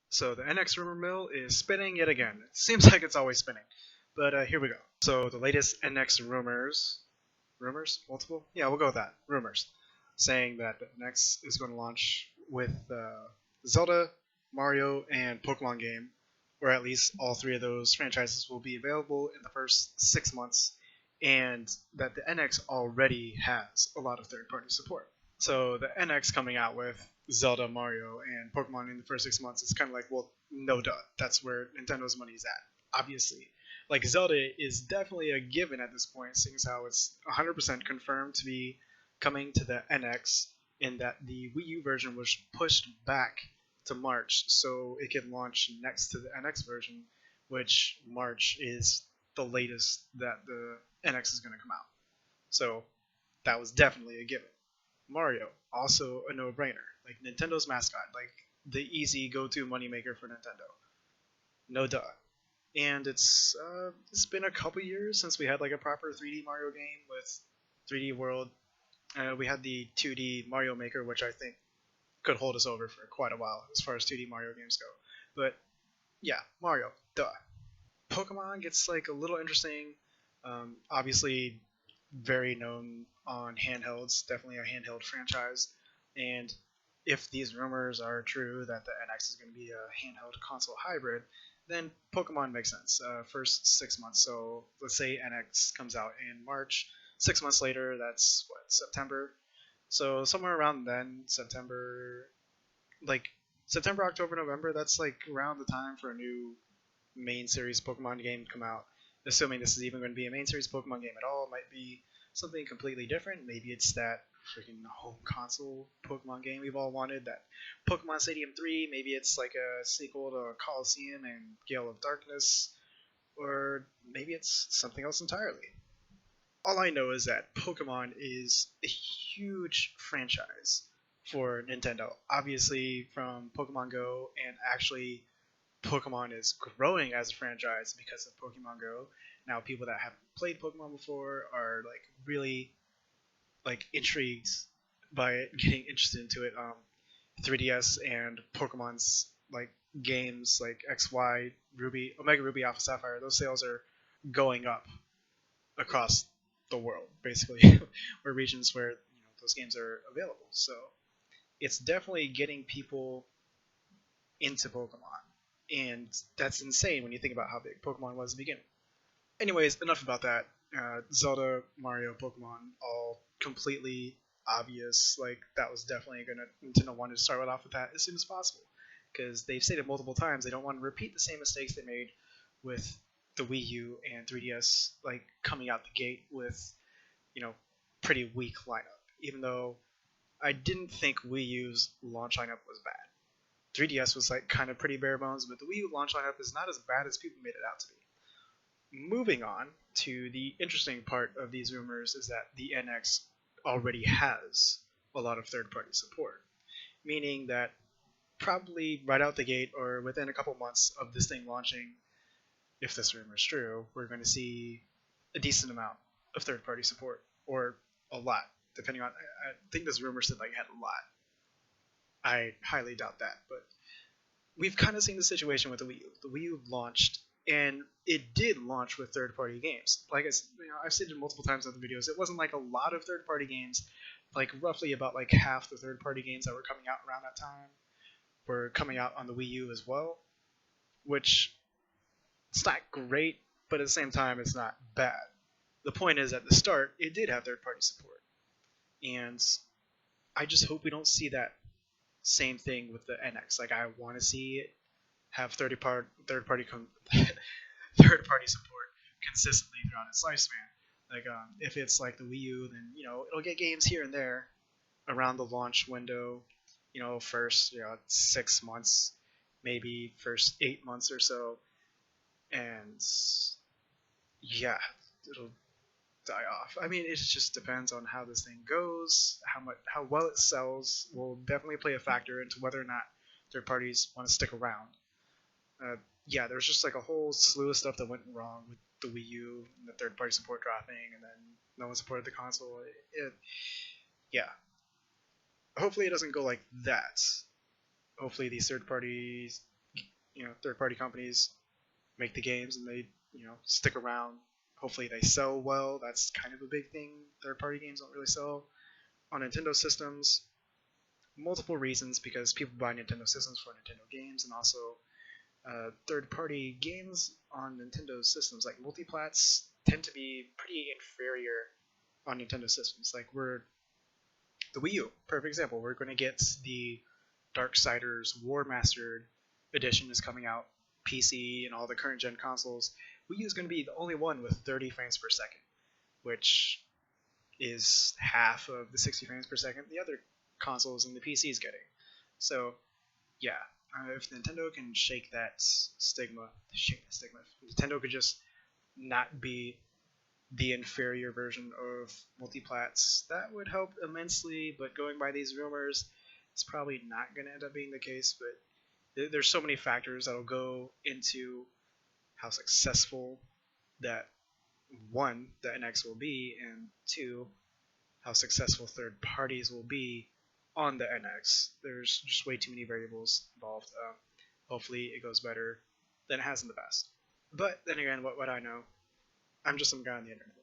So the NX rumor mill is spinning yet again. It seems like it's always spinning. But here we go. So the latest NX rumors, multiple? Yeah, we'll go with that. Rumors, saying that the NX is going to launch with Zelda, Mario, and Pokemon game, or at least all three of those franchises will be available in the first 6 months, and that the NX already has a lot of third-party support. So the NX coming out with Zelda, Mario, and Pokemon in the first 6 months is kind of like, well, no duh. That's where Nintendo's money is at, obviously. Like Zelda is definitely a given at this point, seeing as how it's 100% confirmed to be coming to the NX, in that the Wii U version was pushed back to March so it could launch next to the NX version, which March is the latest that the NX is going to come out. So that was definitely a given. Mario, also a no-brainer. Like Nintendo's mascot, like the easy go-to moneymaker for Nintendo. No duh. And it's been a couple years since we had like a proper 3D Mario game with 3D World. We had the 2D Mario Maker, which I think could hold us over for quite a while as far as 2D Mario games go. But yeah, Mario, duh. Pokemon gets like a little interesting. Obviously, very known on handhelds, definitely a handheld franchise. And if these rumors are true that the NX is going to be a handheld console hybrid, then Pokemon makes sense. First 6 months. So let's say NX comes out in March. 6 months later, that's what, September. So somewhere around then, like September, October, November. That's like around the time for a new main series Pokemon game to come out. Assuming this is even going to be a main series Pokemon game at all, it might be something completely different. Maybe it's that freaking home console Pokemon game we've all wanted, that Pokemon Stadium 3. Maybe it's like a sequel to Coliseum and Gale of Darkness, or maybe it's something else entirely. All I know is that Pokemon is a huge franchise for Nintendo. Obviously, from Pokemon Go, and actually Pokemon is growing as a franchise because of Pokemon Go. Now, people that haven't played Pokemon before are like really like intrigued by it, getting interested into it. 3DS and Pokemon's like games like XY, Ruby, Omega Ruby, Alpha Sapphire, those sales are going up across the world, basically, or regions where those games are available. So it's definitely getting people into Pokemon, and that's insane when you think about how big Pokemon was at the beginning. Anyways, enough about that. Zelda, Mario, Pokemon, all completely obvious. Like that was definitely gonna Nintendo wanted to start off with that as soon as possible, because they've stated multiple times they don't want to repeat the same mistakes they made with the Wii U and 3DS, like coming out the gate with you know pretty weak lineup. Even though I didn't think Wii U's launch lineup was bad. 3DS was like kind of pretty bare bones, but the Wii U launch lineup is not as bad as people made it out to be. Moving on to the interesting part of these rumors is that the NX already has a lot of third-party support, meaning that probably right out the gate or within a couple months of this thing launching, if this rumor is true, we're going to see a decent amount of third-party support, or a lot, depending on. I think this rumor said like had a lot. I highly doubt that, but we've kind of seen the situation with the Wii U. The Wii U launched, and it did launch with third-party games. Like I've stated multiple times in the videos, it wasn't like a lot of third-party games. Like roughly about like half the third-party games that were coming out around that time were coming out on the Wii U as well, which it's not great, but at the same time, it's not bad. The point is, at the start, it did have third-party support, and I just hope we don't see that same thing with the NX. Like I want to see it have third party third party support consistently throughout its lifespan. Like if it's like the Wii U, then it'll get games here and there around the launch window. First 6 months, maybe first 8 months or so, and yeah, it'll die off. I mean, it just depends on how this thing goes. How well it sells will definitely play a factor into whether or not third parties want to stick around. Yeah, there's just like a whole slew of stuff that went wrong with the Wii U and the third party support dropping, and then no one supported the console. Yeah, hopefully it doesn't go like that. Hopefully these third parties third-party companies make the games and they stick around. Hopefully they sell well. That's kind of a big thing. Third-party games don't really sell on Nintendo systems. Multiple reasons, because people buy Nintendo systems for Nintendo games, and also third-party games on Nintendo systems like multiplats tend to be pretty inferior on Nintendo systems. Like the Wii U, perfect example. We're going to get the Darksiders War Mastered edition is coming out, PC and all the current gen consoles. Wii U is going to be the only one with 30 frames per second, which is half of the 60 frames per second the other consoles and the PC is getting. So yeah, if Nintendo can shake that stigma, if Nintendo could just not be the inferior version of multiplats, that would help immensely. But going by these rumors, it's probably not going to end up being the case. But there's so many factors that'll go into how successful that one, the NX will be, and two, how successful third parties will be on the NX. There's just way too many variables involved. Hopefully it goes better than it has in the past. But then again, what would I know? I'm just some guy on the internet.